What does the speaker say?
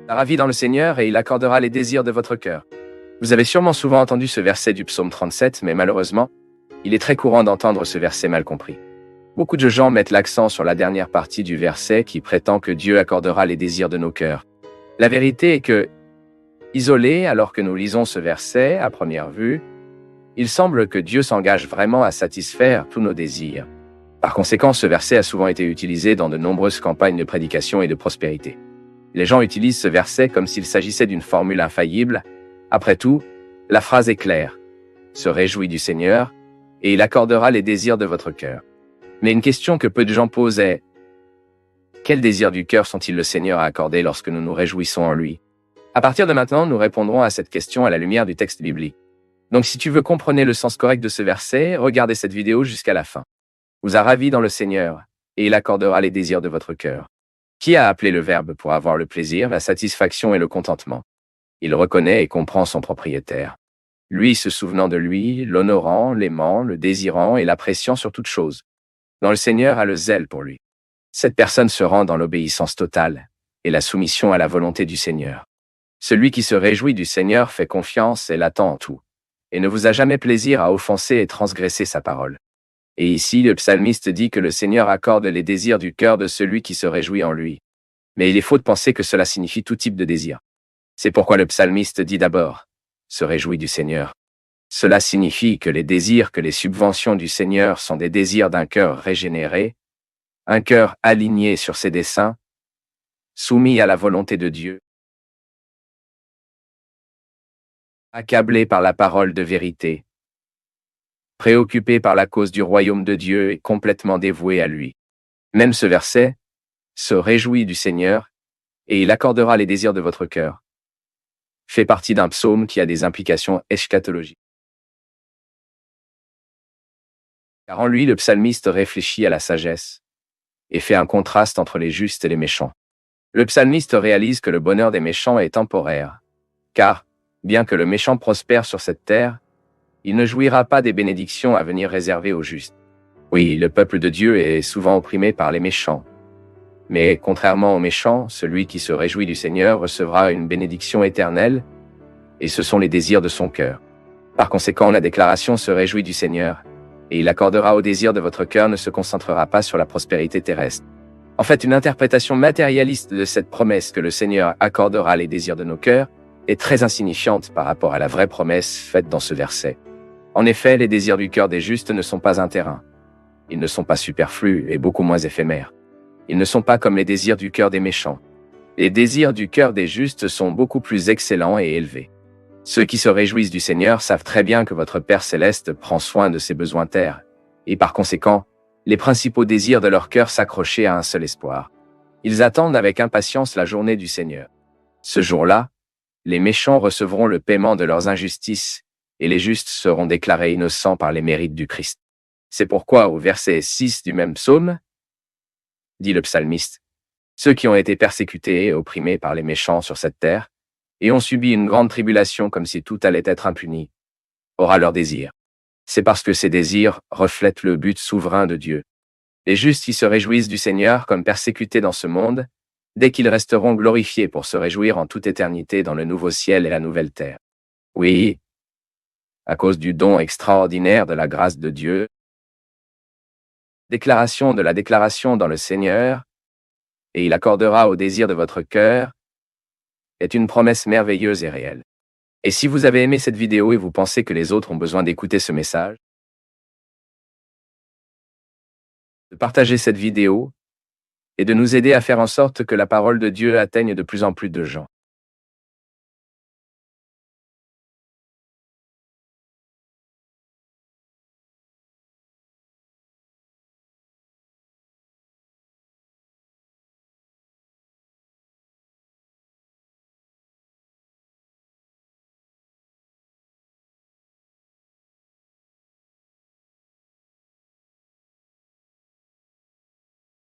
Ravi dans le Seigneur et il accordera les désirs de votre cœur. Vous avez sûrement souvent entendu ce verset du psaume 37, mais malheureusement, il est très courant d'entendre ce verset mal compris. Beaucoup de gens mettent l'accent sur la dernière partie du verset qui prétend que Dieu accordera les désirs de nos cœurs. La vérité est que, isolé alors que nous lisons ce verset à première vue, il semble que Dieu s'engage vraiment à satisfaire tous nos désirs. Par conséquent, ce verset a souvent été utilisé dans de nombreuses campagnes de prédication et de prospérité. Les gens utilisent ce verset comme s'il s'agissait d'une formule infaillible. Après tout, la phrase est claire. Se réjouis du Seigneur, et il accordera les désirs de votre cœur. Mais une question que peu de gens posent est: quels désirs du cœur sont-ils le Seigneur a accordés lorsque nous nous réjouissons en lui? À partir de maintenant, nous répondrons à cette question à la lumière du texte biblique. Donc si tu veux comprendre le sens correct de ce verset, regardez cette vidéo jusqu'à la fin. Vous a ravi dans le Seigneur, et il accordera les désirs de votre cœur. Qui a appelé le Verbe pour avoir le plaisir, la satisfaction et le contentement? Il reconnaît et comprend son propriétaire. Lui se souvenant de lui, l'honorant, l'aimant, le désirant et l'appréciant sur toute chose. Dans le Seigneur a le zèle pour lui. Cette personne se rend dans l'obéissance totale et la soumission à la volonté du Seigneur. Celui qui se réjouit du Seigneur fait confiance et l'attend en tout, et ne vous a jamais plaisir à offenser et transgresser sa parole. Et ici, le psalmiste dit que le Seigneur accorde les désirs du cœur de celui qui se réjouit en lui. Mais il est faux de penser que cela signifie tout type de désir. C'est pourquoi le psalmiste dit d'abord « se réjouit du Seigneur ». Cela signifie que les désirs, que les subventions du Seigneur sont des désirs d'un cœur régénéré, un cœur aligné sur ses desseins, soumis à la volonté de Dieu, accablé par la parole de vérité, préoccupé par la cause du royaume de Dieu et complètement dévoué à lui. Même ce verset, se réjouit du Seigneur, et il accordera les désirs de votre cœur, fait partie d'un psaume qui a des implications eschatologiques. Car en lui, le psalmiste réfléchit à la sagesse et fait un contraste entre les justes et les méchants. Le psalmiste réalise que le bonheur des méchants est temporaire, car, bien que le méchant prospère sur cette terre, il ne jouira pas des bénédictions à venir réservées aux justes. Oui, le peuple de Dieu est souvent opprimé par les méchants. Mais contrairement aux méchants, celui qui se réjouit du Seigneur recevra une bénédiction éternelle, et ce sont les désirs de son cœur. Par conséquent, la déclaration se réjouit du Seigneur, et il accordera aux désirs de votre cœur ne se concentrera pas sur la prospérité terrestre. En fait, une interprétation matérialiste de cette promesse que le Seigneur accordera les désirs de nos cœurs est très insignifiante par rapport à la vraie promesse faite dans ce verset. En effet, les désirs du cœur des justes ne sont pas un terrain. Ils ne sont pas superflus et beaucoup moins éphémères. Ils ne sont pas comme les désirs du cœur des méchants. Les désirs du cœur des justes sont beaucoup plus excellents et élevés. Ceux qui se réjouissent du Seigneur savent très bien que votre Père céleste prend soin de ses besoins terres, et par conséquent, les principaux désirs de leur cœur s'accrochaient à un seul espoir. Ils attendent avec impatience la journée du Seigneur. Ce jour-là, les méchants recevront le paiement de leurs injustices, et les justes seront déclarés innocents par les mérites du Christ. C'est pourquoi, au verset 6 du même psaume, dit le psalmiste, « Ceux qui ont été persécutés et opprimés par les méchants sur cette terre, et ont subi une grande tribulation comme si tout allait être impuni, aura leur désir. » C'est parce que ces désirs reflètent le but souverain de Dieu. Les justes qui se réjouissent du Seigneur comme persécutés dans ce monde, dès qu'ils resteront glorifiés pour se réjouir en toute éternité dans le nouveau ciel et la nouvelle terre. Oui, à cause du don extraordinaire de la grâce de Dieu, déclaration de la déclaration dans le Seigneur, et il accordera au désir de votre cœur, est une promesse merveilleuse et réelle. Et si vous avez aimé cette vidéo et vous pensez que les autres ont besoin d'écouter ce message, de partager cette vidéo et de nous aider à faire en sorte que la parole de Dieu atteigne de plus en plus de gens.